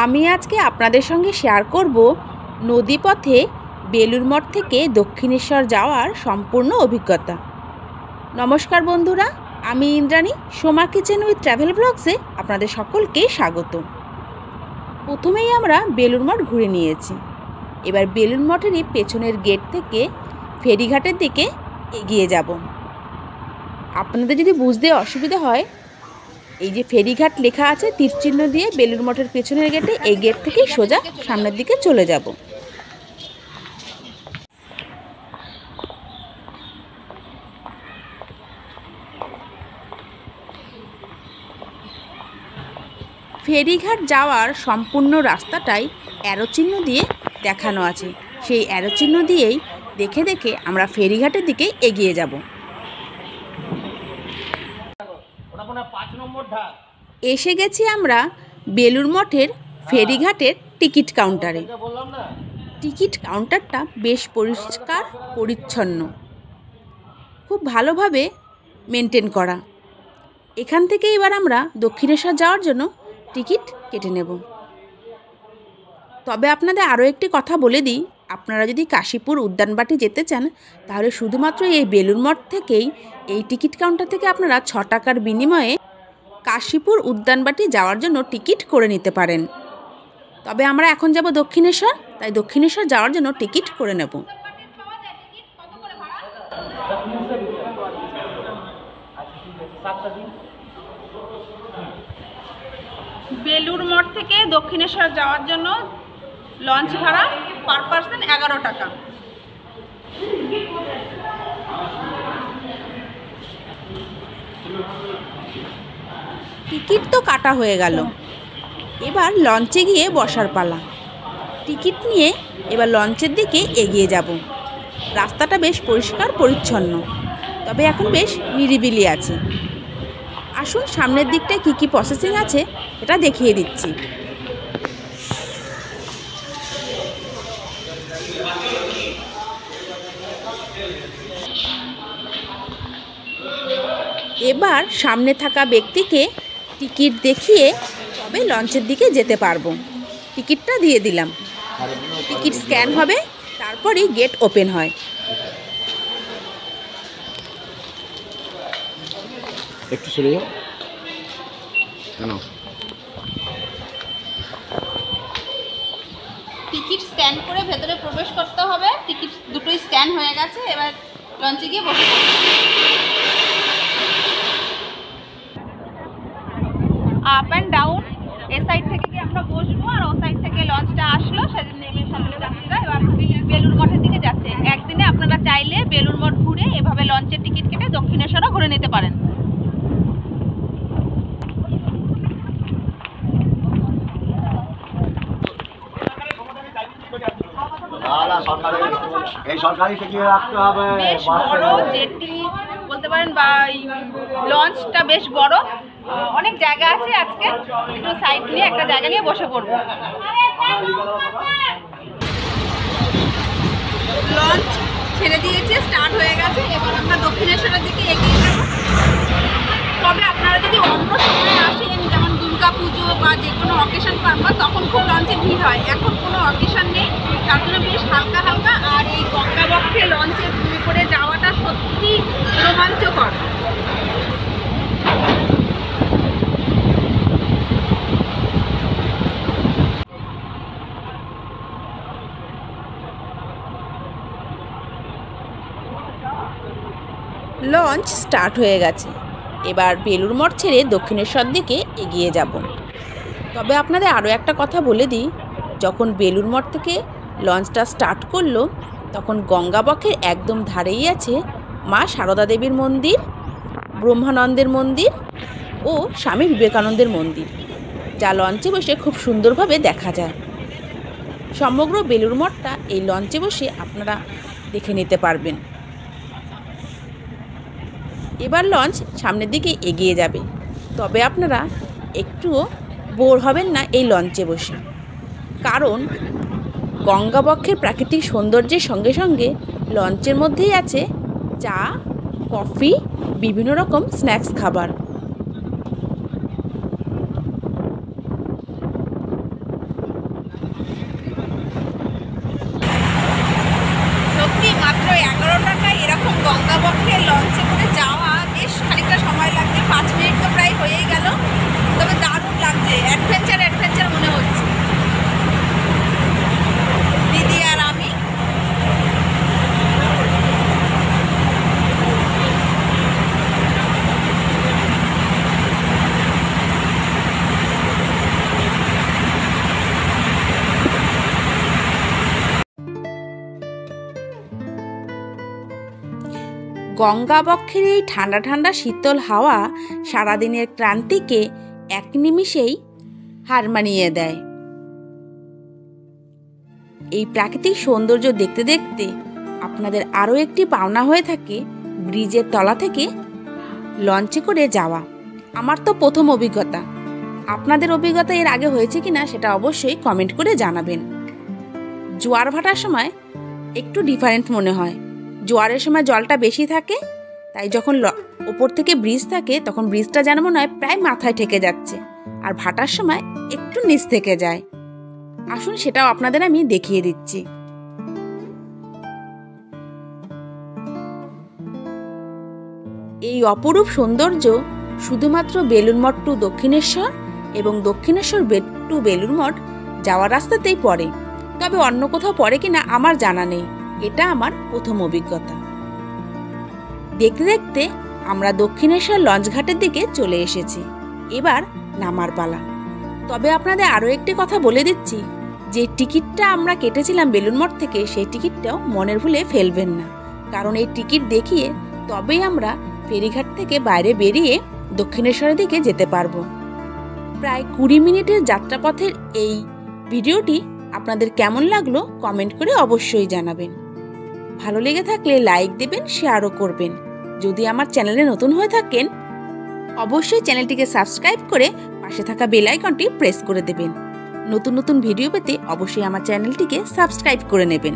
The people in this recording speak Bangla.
আমি আজকে আপনাদের সঙ্গে শেয়ার করব নদীপথে বেলুড় মঠ থেকে দক্ষিণেশ্বর যাওয়ার সম্পূর্ণ অভিজ্ঞতা। নমস্কার বন্ধুরা, আমি Indrani, Soma kitchen with travel ব্লগসে আপনাদের সকলকে স্বাগত। প্রথমেই আমরা বেলুড় মঠ ঘুরে নিয়েছি। এবার বেলুড় মঠেরই পেছনের গেট থেকে ফেরিঘাটের দিকে এগিয়ে যাব। আপনাদের যদি বুঝতে অসুবিধা হয়, এই যে ফেরিঘাট লেখা আছে তীরচিহ্ন দিয়ে বেলুড় মঠের পেছনের গেটে, এই গেট থেকে সোজা সামনের দিকে চলে যাব। ফেরিঘাট যাওয়ার সম্পূর্ণ রাস্তাটাই অ্যারো চিহ্ন দিয়ে দেখানো আছে। সেই অ্যারো চিহ্ন দিয়েই দেখে দেখে আমরা ফেরিঘাটের দিকে এগিয়ে যাব। এসে গেছি আমরা বেলুড় মঠের ফেরিঘাটের টিকিট কাউন্টারে। টিকিট কাউন্টারটা বেশ পরিষ্কার পরিচ্ছন্ন, খুব ভালোভাবে মেনটেন করা। এখান থেকে এবার আমরা দক্ষিণেশ্বর যাওয়ার জন্য টিকিট কেটে নেব। তবে আপনাদের আরও একটি কথা বলে দিই, আপনারা যদি কাশীপুর উদ্যানবাটি যেতে চান, তাহলে শুধুমাত্র এই বেলুড় মঠ থেকেই এই টিকিট কাউন্টার থেকে আপনারা 6 টাকার বিনিময়ে কাশীপুর উদ্যানবাটি যাওয়ার জন্য টিকিট করে নিতে পারেন। তবে আমরা এখন যাব দক্ষিণেশ্বর, তাই দক্ষিণেশ্বর যাওয়ার জন্য টিকিট করে নেব। বেলুড় মঠ থেকে দক্ষিণেশ্বর যাওয়ার জন্য লঞ্চ ভাড়া পার পার্সন 11 টাকা। টিকিট তো কাটা হয়ে গেল, এবার লঞ্চে গিয়ে বসার পালা। টিকিট নিয়ে এবার লঞ্চের দিকে এগিয়ে যাব। রাস্তাটা বেশ পরিষ্কার পরিচ্ছন্ন, তবে এখন বেশ নিরিবিলি আছে। আসুন সামনের দিকটায় কী কী প্রসেসিং আছে এটা দেখিয়ে দিচ্ছি। এবার সামনে থাকা ব্যক্তিকে টিকিট দেখিয়ে তবে লঞ্চের দিকে যেতে পারবো। টিকিটটা দিয়ে দিলাম, টিকিট স্ক্যান হবে, তারপরই গেট ওপেন হয়। একটু সরে যাও কেন? টিকিট স্ক্যান করে ভেতরে প্রবেশ করতে হবে। টিকিট দুটোই স্ক্যান হয়ে গেছে, এবার লঞ্চে গিয়ে বসে up and down. A side থেকে গিয়ে আমরা বসবো, আর ও সাইড থেকে লঞ্চটা আসলো, সেজন্য নেমে সামনে যাত্রীরা এবার বেলুড় মঠের দিকে যাচ্ছে। একদিনে আপনারা চাইলে বেলুড় মঠ ঘুরে এভাবে লঞ্চের টিকিট কেটে দক্ষিণেশ্বরও ঘুরে নিতে পারেন। বেশ বড় জেটি বলতে পারেন, বা লঞ্চটা বেশ বড়, অনেক জায়গা আছে। আজকে একটু সাইড নিয়ে একটা জায়গা নিয়ে বসে পড়বো। লঞ্চ ছেড়ে দিয়েছে, স্টার্ট হয়ে গেছে। এবার আমরা দক্ষিণেশ্বরের দিকে এগিয়ে যাব। তবে আপনারা যদি অন্য সময় আসেন, যেমন দুর্গা পুজো বা যে কোনো অকেশন পারবা, তখন খুব লঞ্চে ভিড় হয়। এখন কোনো অকেশন নেই, তার জন্য বেশ হালকা হালকা। আর এই গঙ্গাবক্ষে লঞ্চে ঘুরে করে যাওয়াটা সত্যি রোমাঞ্চকর। লঞ্চ স্টার্ট হয়ে গেছে। এবার বেলুড় মঠ ছেড়ে দক্ষিণেশ্বর দিকে এগিয়ে যাব। তবে আপনাদের আরও একটা কথা বলে দিই, যখন বেলুড় মঠ থেকে লঞ্চটা স্টার্ট করলো, তখন গঙ্গাবক্ষের একদম ধারেই আছে মা সারদা দেবীর মন্দির, ব্রহ্মানন্দের মন্দির ও স্বামী বিবেকানন্দের মন্দির, যা লঞ্চে বসে খুব সুন্দরভাবে দেখা যায়। সমগ্র বেলুড় মঠটা এই লঞ্চে বসে আপনারা দেখে নিতে পারবেন। এবার লঞ্চ সামনের দিকে এগিয়ে যাবে, তবে আপনারা একটুও বোর হবেন না এই লঞ্চে বসে, কারণ গঙ্গাবক্ষের প্রাকৃতিক সৌন্দর্যের সঙ্গে সঙ্গে লঞ্চের মধ্যেই আছে চা, কফি, বিভিন্ন রকম স্ন্যাক্স খাবার। গঙ্গা বক্ষের এই ঠান্ডা ঠান্ডা শীতল হাওয়া সারাদিনের ক্লান্তিকে এক নিমিষেই হার মানিয়ে দেয়। এই প্রাকৃতিক সৌন্দর্য দেখতে দেখতে আপনাদের আরও একটি পাওনা হয়ে থাকে ব্রিজের তলা থেকে লঞ্চে করে যাওয়া। আমার তো প্রথম অভিজ্ঞতা। আপনাদের অভিজ্ঞতা এর আগে হয়েছে কিনা সেটা অবশ্যই কমেন্ট করে জানাবেন। জোয়ার ভাটার সময় একটু ডিফারেন্ট মনে হয়। জোয়ারের সময় জলটা বেশি থাকে, তাই যখন ওপর থেকে ব্রিজ থাকে তখন ব্রিজটা যেন মনে হয় প্রায় মাথায় ঠেকে যাচ্ছে, আর ভাটার সময় একটু নিচ থেকে যায়। আসুন সেটাও আপনাদের আমি দেখিয়ে দিচ্ছি। এই অপরূপ সৌন্দর্য শুধুমাত্র বেলুড় মঠ টু দক্ষিণেশ্বর এবং দক্ষিণেশ্বর টু বেলুড় মঠ যাওয়ার রাস্তাতেই পড়ে, তবে অন্য কোথাও পড়ে কিনা আমার জানা নেই। এটা আমার প্রথম অভিজ্ঞতা। দেখতে দেখতে আমরা দক্ষিণেশ্বর লঞ্চ ঘাটের দিকে চলে এসেছি। এবার নামার পালা। তবে আপনাদের আরও একটি কথা বলে দিচ্ছি, যে টিকিটটা আমরা কেটেছিলাম বেলুড় মঠ থেকে, সেই টিকিটটাও মনের ভুলে ফেলবেন না, কারণ এই টিকিট দেখিয়ে তবেই আমরা ফেরিঘাট থেকে বাইরে বেরিয়ে দক্ষিণেশ্বরের দিকে যেতে পারবো। প্রায় 20 মিনিটের যাত্রাপথের এই ভিডিওটি আপনাদের কেমন লাগলো কমেন্ট করে অবশ্যই জানাবেন। ভালো লেগে থাকলে লাইক দেবেন, শেয়ারও করবেন। যদি আমার চ্যানেলে নতুন হয়ে থাকেন অবশ্যই চ্যানেলটিকে সাবস্ক্রাইব করে পাশে থাকা বেল আইকনটি প্রেস করে দেবেন। নতুন নতুন ভিডিও পেতে অবশ্যই আমার চ্যানেলটিকে সাবস্ক্রাইব করে নেবেন।